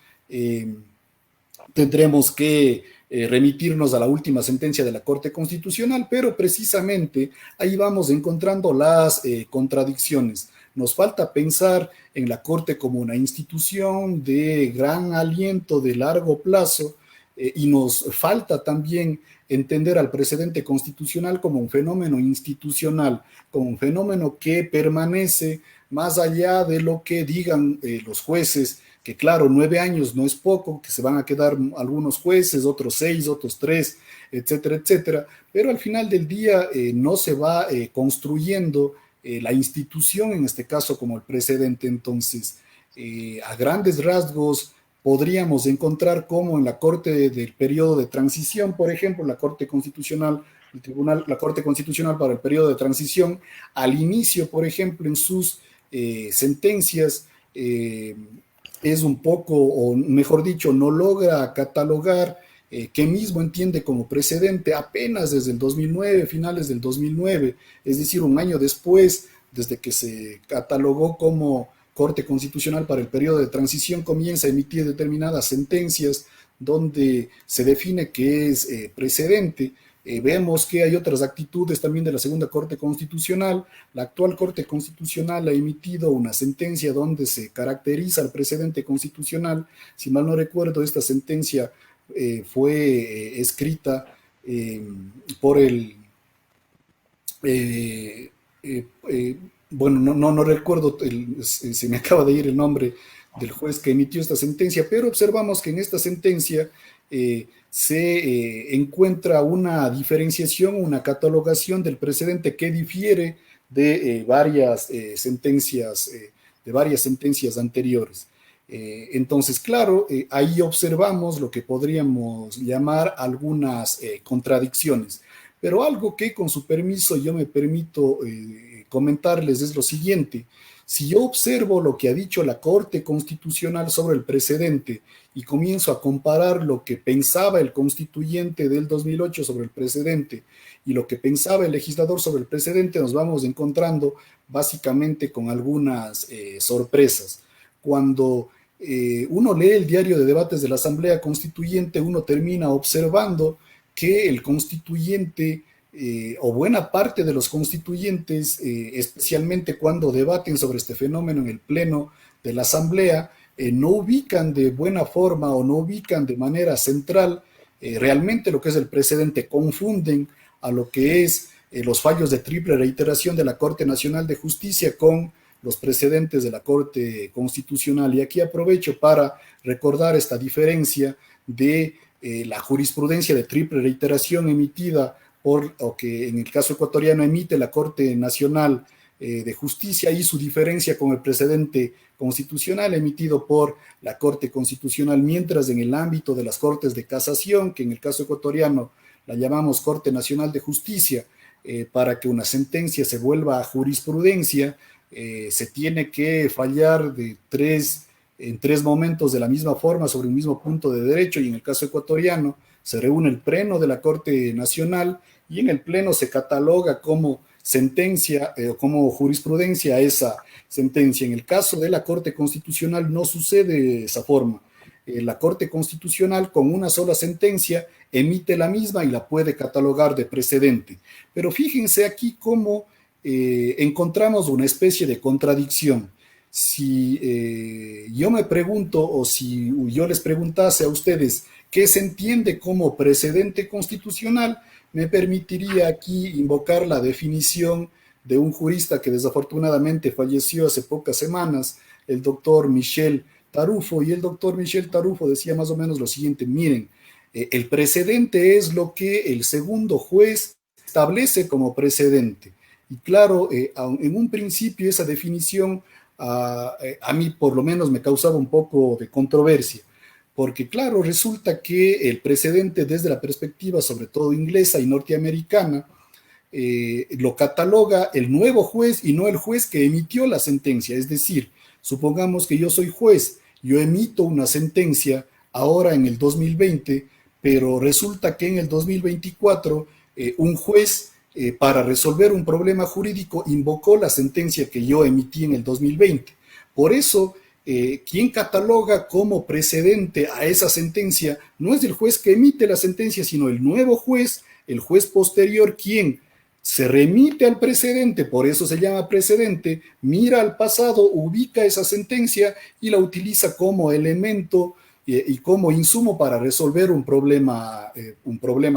tendremos que remitirnos a la última sentencia de la Corte Constitucional, pero precisamente ahí vamos encontrando las contradicciones. Nos falta pensar en la Corte como una institución de gran aliento, de largo plazo, y nos falta también entender al precedente constitucional como un fenómeno institucional, como un fenómeno que permanece más allá de lo que digan los jueces, que claro, 9 años no es poco, que se van a quedar algunos jueces, otros 6, otros 3, etcétera, etcétera, pero al final del día no se va construyendo la institución, en este caso como el precedente. Entonces, a grandes rasgos, podríamos encontrar como en la Corte del periodo de transición, por ejemplo, la Corte Constitucional, la Corte Constitucional para el periodo de transición, al inicio, por ejemplo, en sus sentencias, es un poco, o mejor dicho, no logra catalogar que mismo entiende como precedente apenas desde el 2009, finales del 2009, es decir, un año después, desde que se catalogó como Corte Constitucional para el periodo de transición, comienza a emitir determinadas sentencias donde se define que es precedente. Vemos que hay otras actitudes también de la segunda Corte Constitucional. La actual Corte Constitucional ha emitido una sentencia donde se caracteriza el precedente constitucional. Si mal no recuerdo, esta sentencia fue escrita por el... bueno, no recuerdo, se me acaba de ir el nombre del juez que emitió esta sentencia, pero observamos que en esta sentencia se encuentra una diferenciación, una catalogación del precedente que difiere de varias sentencias anteriores. Entonces, claro, ahí observamos lo que podríamos llamar algunas contradicciones, pero algo que con su permiso yo me permito comentarles es lo siguiente. Si yo observo lo que ha dicho la Corte Constitucional sobre el precedente y comienzo a comparar lo que pensaba el constituyente del 2008 sobre el precedente y lo que pensaba el legislador sobre el precedente, nos vamos encontrando básicamente con algunas sorpresas. Cuando uno lee el diario de debates de la Asamblea Constituyente, uno termina observando que el constituyente o buena parte de los constituyentes, especialmente cuando debaten sobre este fenómeno en el pleno de la Asamblea, no ubican de buena forma o no ubican de manera central realmente lo que es el precedente, confunden a lo que es los fallos de triple reiteración de la Corte Nacional de Justicia con los precedentes de la Corte Constitucional. Y aquí aprovecho para recordar esta diferencia de la jurisprudencia de triple reiteración emitida o que en el caso ecuatoriano emite la Corte Nacional de Justicia, y su diferencia con el precedente constitucional emitido por la Corte Constitucional, mientras en el ámbito de las Cortes de Casación, que en el caso ecuatoriano la llamamos Corte Nacional de Justicia, para que una sentencia se vuelva a jurisprudencia, se tiene que fallar en tres momentos de la misma forma sobre un mismo punto de derecho, y en el caso ecuatoriano se reúne el pleno de la Corte Nacional y en el pleno se cataloga como sentencia o como jurisprudencia esa sentencia. En el caso de la Corte Constitucional no sucede de esa forma. La Corte Constitucional con una sola sentencia emite la misma y la puede catalogar de precedente. Pero fíjense aquí cómo encontramos una especie de contradicción. Si yo me pregunto, o si yo les preguntase a ustedes qué se entiende como precedente constitucional, me permitiría aquí invocar la definición de un jurista que desafortunadamente falleció hace pocas semanas, el doctor Michel Tarufo, y el doctor Michel Tarufo decía más o menos lo siguiente: miren, el precedente es lo que el segundo juez establece como precedente. Y claro, en un principio esa definición a mí por lo menos me causaba un poco de controversia, porque claro, resulta que el precedente desde la perspectiva sobre todo inglesa y norteamericana lo cataloga el nuevo juez y no el juez que emitió la sentencia. Es decir, supongamos que yo soy juez, yo emito una sentencia ahora en el 2020, pero resulta que en el 2024 un juez para resolver un problema jurídico invocó la sentencia que yo emití en el 2020. Por eso, quien cataloga como precedente a esa sentencia no es el juez que emite la sentencia, sino el nuevo juez, el juez posterior, quien se remite al precedente, por eso se llama precedente, mira al pasado, ubica esa sentencia y la utiliza como elemento y como insumo para resolver un problema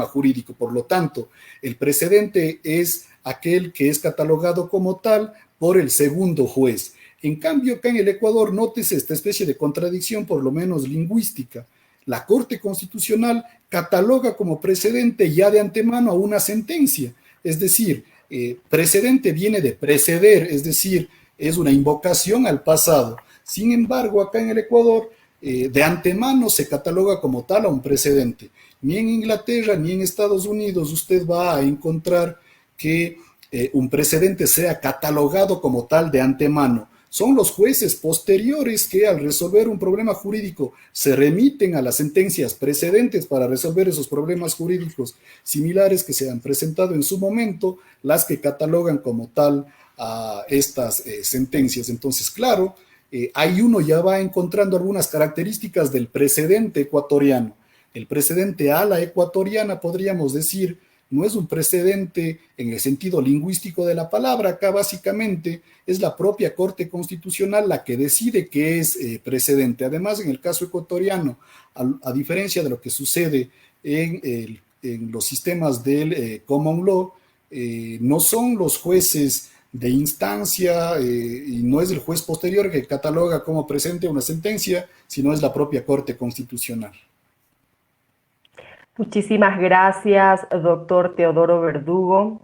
jurídico. Por lo tanto, el precedente es aquel que es catalogado como tal por el segundo juez. En cambio, acá en el Ecuador, nótese esta especie de contradicción, por lo menos lingüística. La Corte Constitucional cataloga como precedente ya de antemano a una sentencia. Es decir, precedente viene de preceder, es decir, es una invocación al pasado. Sin embargo, acá en el Ecuador, de antemano se cataloga como tal a un precedente. Ni en Inglaterra ni en Estados Unidos usted va a encontrar que un precedente sea catalogado como tal de antemano. son los jueces posteriores que al resolver un problema jurídico se remiten a las sentencias precedentes para resolver esos problemas jurídicos similares que se han presentado en su momento, las que catalogan como tal a estas sentencias. Entonces, claro, ahí uno ya va encontrando algunas características del precedente ecuatoriano. El precedente a la ecuatoriana, podríamos decir, no es un precedente en el sentido lingüístico de la palabra. Acá básicamente es la propia Corte Constitucional la que decide qué es precedente. Además, en el caso ecuatoriano, a diferencia de lo que sucede en los sistemas del common law, no son los jueces de instancia y no es el juez posterior que cataloga como precedente una sentencia, sino es la propia Corte Constitucional. Muchísimas gracias, doctor Teodoro Verdugo.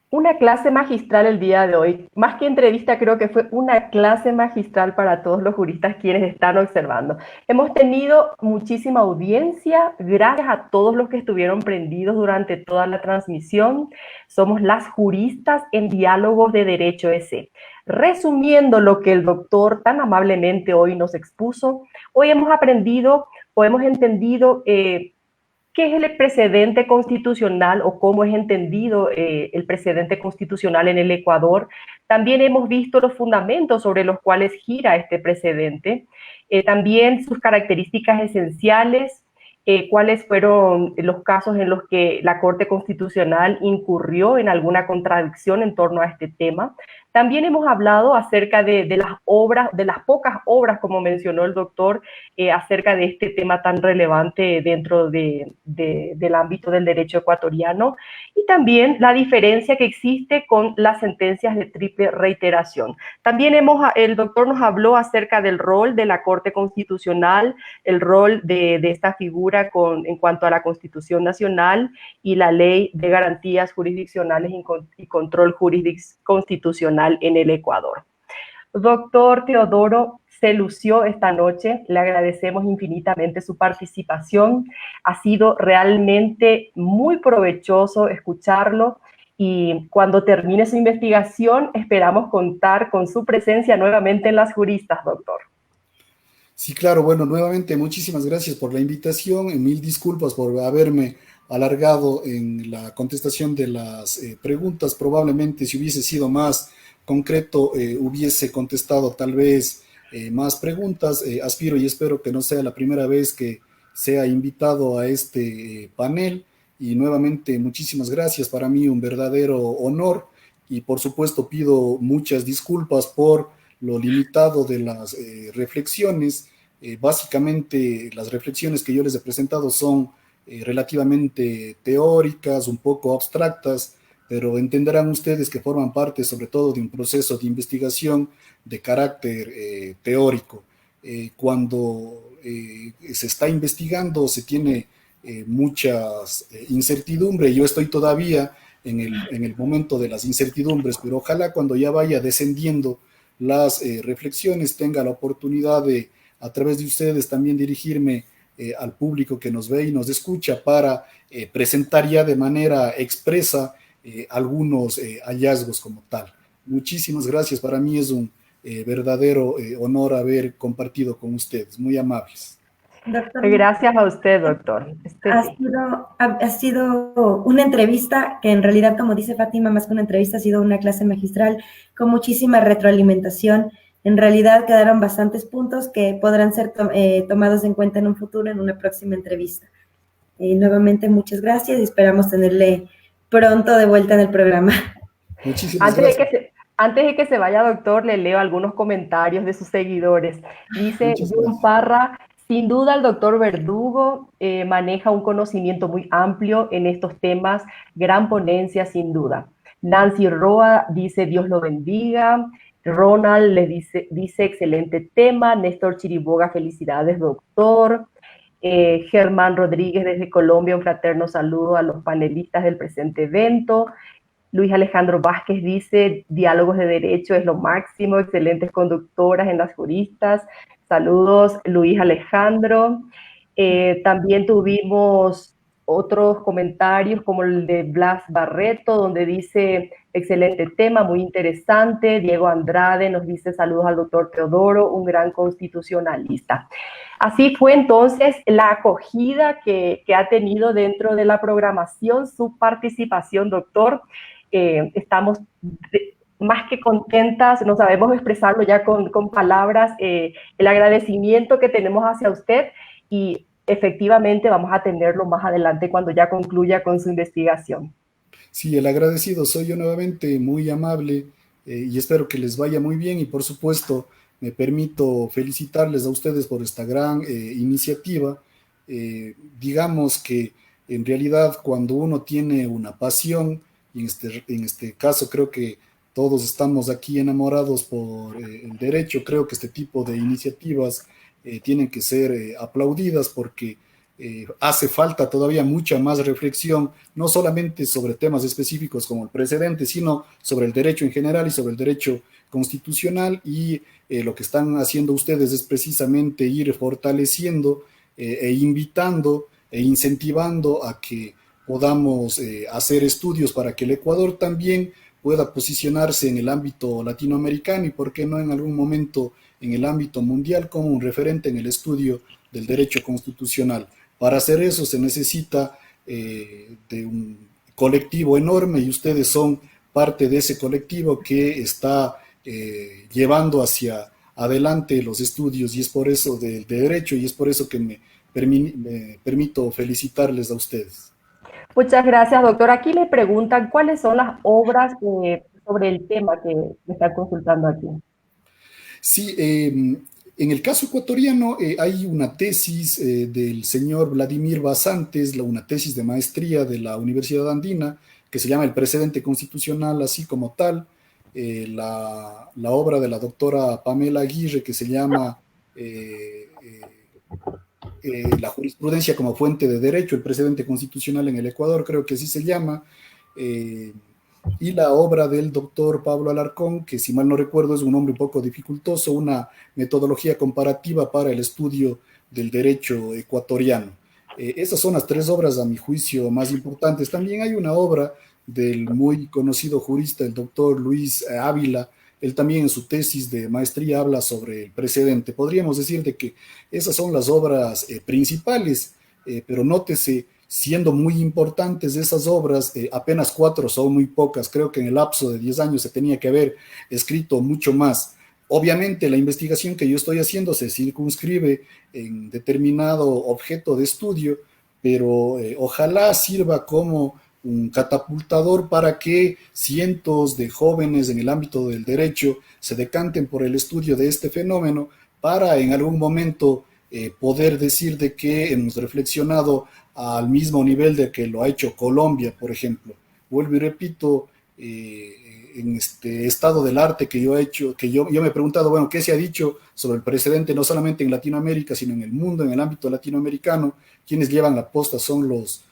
Una clase magistral el día de hoy. Más que entrevista, creo que fue una clase magistral para todos los juristas quienes están observando. Hemos tenido muchísima audiencia. Gracias a todos los que estuvieron prendidos durante toda la transmisión. Somos las juristas en Diálogos de Derecho EC. Resumiendo lo que el doctor tan amablemente hoy nos expuso, hoy hemos aprendido o hemos entendido ¿qué es el precedente constitucional o cómo es entendido el precedente constitucional en el Ecuador? También hemos visto los fundamentos sobre los cuales gira este precedente, también sus características esenciales, cuáles fueron los casos en los que la Corte Constitucional incurrió en alguna contradicción en torno a este tema. También hemos hablado acerca de las obras, de las pocas obras, como mencionó el doctor, acerca de este tema tan relevante dentro del ámbito del derecho ecuatoriano, y también la diferencia que existe con las sentencias de triple reiteración. También el doctor nos habló acerca del rol de la Corte Constitucional, el rol de esta figura en cuanto a la Constitución Nacional y la Ley de Garantías Jurisdiccionales y Control Constitucional en el Ecuador. Doctor Teodoro, se lució esta noche, le agradecemos infinitamente su participación, ha sido realmente muy provechoso escucharlo y cuando termine su investigación esperamos contar con su presencia nuevamente en Las Juristas, doctor. Sí, claro, bueno, nuevamente muchísimas gracias por la invitación y mil disculpas por haberme alargado en la contestación de las preguntas. Probablemente si hubiese sido más concreto hubiese contestado tal vez más preguntas. Aspiro y espero que no sea la primera vez que sea invitado a este panel y nuevamente muchísimas gracias. Para mí un verdadero honor y por supuesto pido muchas disculpas por lo limitado de las reflexiones. Básicamente las reflexiones que yo les he presentado son relativamente teóricas, un poco abstractas, pero entenderán ustedes que forman parte sobre todo de un proceso de investigación de carácter teórico. Cuando se está investigando se tiene muchas incertidumbres. Yo estoy todavía en el momento de las incertidumbres, pero ojalá cuando ya vaya descendiendo las reflexiones tenga la oportunidad de, a través de ustedes, también dirigirme al público que nos ve y nos escucha para presentar ya de manera expresa algunos hallazgos como tal. Muchísimas gracias, para mí es un verdadero honor haber compartido con ustedes, muy amables. Doctor, gracias a usted, doctor. Ha sido una entrevista que en realidad, como dice Fátima, más que una entrevista, ha sido una clase magistral con muchísima retroalimentación. En realidad quedaron bastantes puntos que podrán ser tomados en cuenta en un futuro, en una próxima entrevista. Nuevamente, muchas gracias y esperamos tenerle pronto de vuelta en el programa. Muchísimas gracias. Antes de que se vaya, doctor, le leo algunos comentarios de sus seguidores. Dice John Parra: sin duda el doctor Verdugo maneja un conocimiento muy amplio en estos temas, gran ponencia sin duda. Nancy Roa dice Dios lo bendiga. Ronald le dice excelente tema. Néstor Chiriboga, felicidades doctor. Germán Rodríguez desde Colombia, un fraterno saludo a los panelistas del presente evento. Luis Alejandro Vázquez dice diálogos de derecho es lo máximo, excelentes conductoras en Las Juristas. Saludos, Luis Alejandro. También tuvimos otros comentarios como el de Blas Barreto, donde dice, excelente tema, muy interesante. Diego Andrade nos dice saludos al doctor Teodoro, un gran constitucionalista. Así fue entonces la acogida que ha tenido dentro de la programación, su participación, doctor. Estamos más que contentas, no sabemos expresarlo ya con palabras, el agradecimiento que tenemos hacia usted y efectivamente vamos a tenerlo más adelante cuando ya concluya con su investigación. Sí, el agradecido soy yo nuevamente, muy amable, y espero que les vaya muy bien y por supuesto me permito felicitarles a ustedes por esta gran iniciativa. Digamos que en realidad cuando uno tiene una pasión, y en este caso creo que todos estamos aquí enamorados por el derecho, creo que este tipo de iniciativas tienen que ser aplaudidas porque hace falta todavía mucha más reflexión, no solamente sobre temas específicos como el precedente, sino sobre el derecho en general y sobre el derecho constitucional. Y lo que están haciendo ustedes es precisamente ir fortaleciendo e invitando e incentivando a que podamos hacer estudios para que el Ecuador también pueda posicionarse en el ámbito latinoamericano y, por qué no, en algún momento en el ámbito mundial como un referente en el estudio del derecho constitucional. Para hacer eso se necesita de un colectivo enorme y ustedes son parte de ese colectivo que está llevando hacia adelante los estudios y es por eso de derecho y es por eso que me permito felicitarles a ustedes. Muchas gracias, doctor. Aquí le preguntan cuáles son las obras sobre el tema que me están consultando aquí. Sí, en el caso ecuatoriano hay una tesis del señor Vladimir Basantes, una tesis de maestría de la Universidad Andina, que se llama El precedente constitucional, así como tal. La obra de la doctora Pamela Aguirre, que se llama La jurisprudencia como fuente de derecho, el precedente constitucional en el Ecuador, creo que así se llama. Y la obra del doctor Pablo Alarcón, que si mal no recuerdo es un nombre un poco dificultoso, una metodología comparativa para el estudio del derecho ecuatoriano. Esas son las tres obras, a mi juicio, más importantes. También hay una obra del muy conocido jurista, el doctor Luis Ávila. Él también en su tesis de maestría habla sobre el precedente. Podríamos decir de que esas son las obras principales, pero nótese, siendo muy importantes esas obras, apenas 4 son muy pocas. Creo que en el lapso de 10 años se tenía que haber escrito mucho más. Obviamente la investigación que yo estoy haciendo se circunscribe en determinado objeto de estudio, pero ojalá sirva como un catapultador para que cientos de jóvenes en el ámbito del derecho se decanten por el estudio de este fenómeno para en algún momento poder decir de que hemos reflexionado al mismo nivel de que lo ha hecho Colombia, por ejemplo. Vuelvo y repito, en este estado del arte que yo he hecho, que yo me he preguntado, bueno, ¿qué se ha dicho sobre el precedente no solamente en Latinoamérica, sino en el mundo, en el ámbito latinoamericano? Quienes llevan la posta son los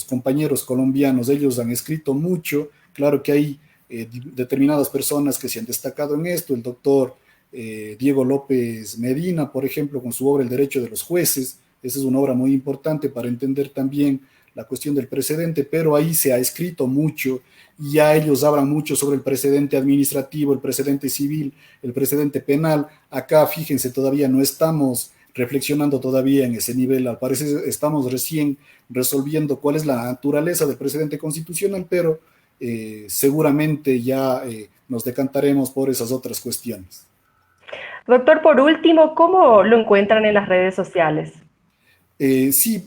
compañeros colombianos. Ellos han escrito mucho. Claro que hay determinadas personas que se han destacado en esto, el doctor Diego López Medina, por ejemplo, con su obra El derecho de los jueces. Esa es una obra muy importante para entender también la cuestión del precedente, pero ahí se ha escrito mucho y ya ellos hablan mucho sobre el precedente administrativo, el precedente civil, el precedente penal. Acá, fíjense, todavía no estamos reflexionando todavía en ese nivel. Al parecer estamos recién resolviendo cuál es la naturaleza del precedente constitucional, pero seguramente ya nos decantaremos por esas otras cuestiones. Doctor, por último, ¿cómo lo encuentran en las redes sociales? Sí,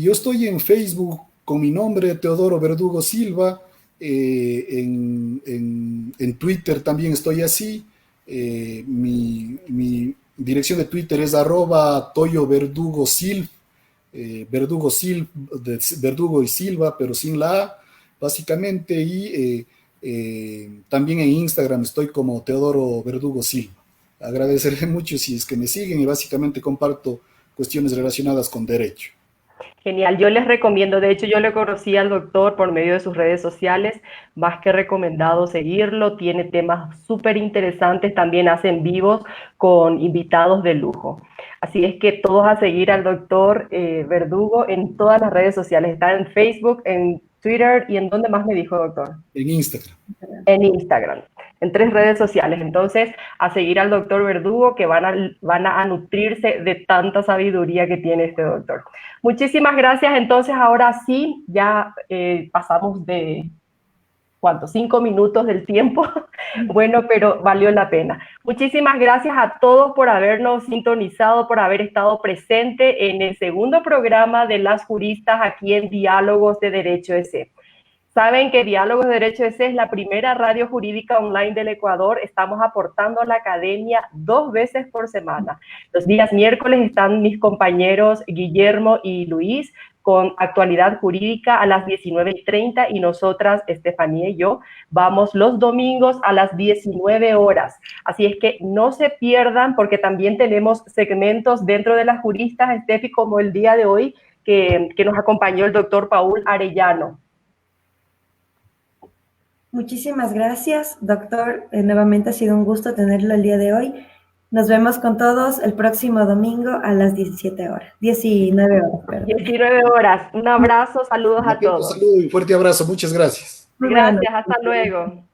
yo estoy en Facebook con mi nombre, Teodoro Verdugo Silva. En Twitter también estoy así. Mi dirección de Twitter es @ToyoVerdugoSilv, Verdugo Silv, Verdugo y Silva, pero sin la A, básicamente. Y también en Instagram estoy como Teodoro Verdugo Silva. Agradeceré mucho si es que me siguen y básicamente comparto cuestiones relacionadas con derecho. Genial, yo les recomiendo, de hecho yo le conocí al doctor por medio de sus redes sociales, más que recomendado seguirlo, tiene temas súper interesantes, también hace en vivos con invitados de lujo. Así es que todos a seguir al doctor Verdugo en todas las redes sociales, está en Facebook, en Twitter y en dónde más me dijo, doctor. En Instagram. En Instagram, en 3 redes sociales. Entonces, a seguir al doctor Verdugo, que van a nutrirse de tanta sabiduría que tiene este doctor. Muchísimas gracias. Entonces, ahora sí, ya pasamos de, ¿cuánto? 5 minutos del tiempo. Bueno, pero valió la pena. Muchísimas gracias a todos por habernos sintonizado, por haber estado presente en el segundo programa de las juristas aquí en Diálogos de Derecho EC. Saben que Diálogos de Derecho EC es la primera radio jurídica online del Ecuador. Estamos aportando a la academia 2 veces por semana. Los días miércoles están mis compañeros Guillermo y Luis con actualidad jurídica a las 19:30 y nosotras, Estefanía y yo, vamos los domingos a las 19 horas. Así es que no se pierdan porque también tenemos segmentos dentro de las juristas, Estefi, como el día de hoy que nos acompañó el doctor Paul Arellano. Muchísimas gracias, doctor. Nuevamente ha sido un gusto tenerlo el día de hoy. Nos vemos con todos el próximo domingo a las 19 horas. Perdón. 19 horas. Un abrazo, saludos a todos. Saludo y fuerte abrazo. Muchas gracias. Gracias, hasta luego.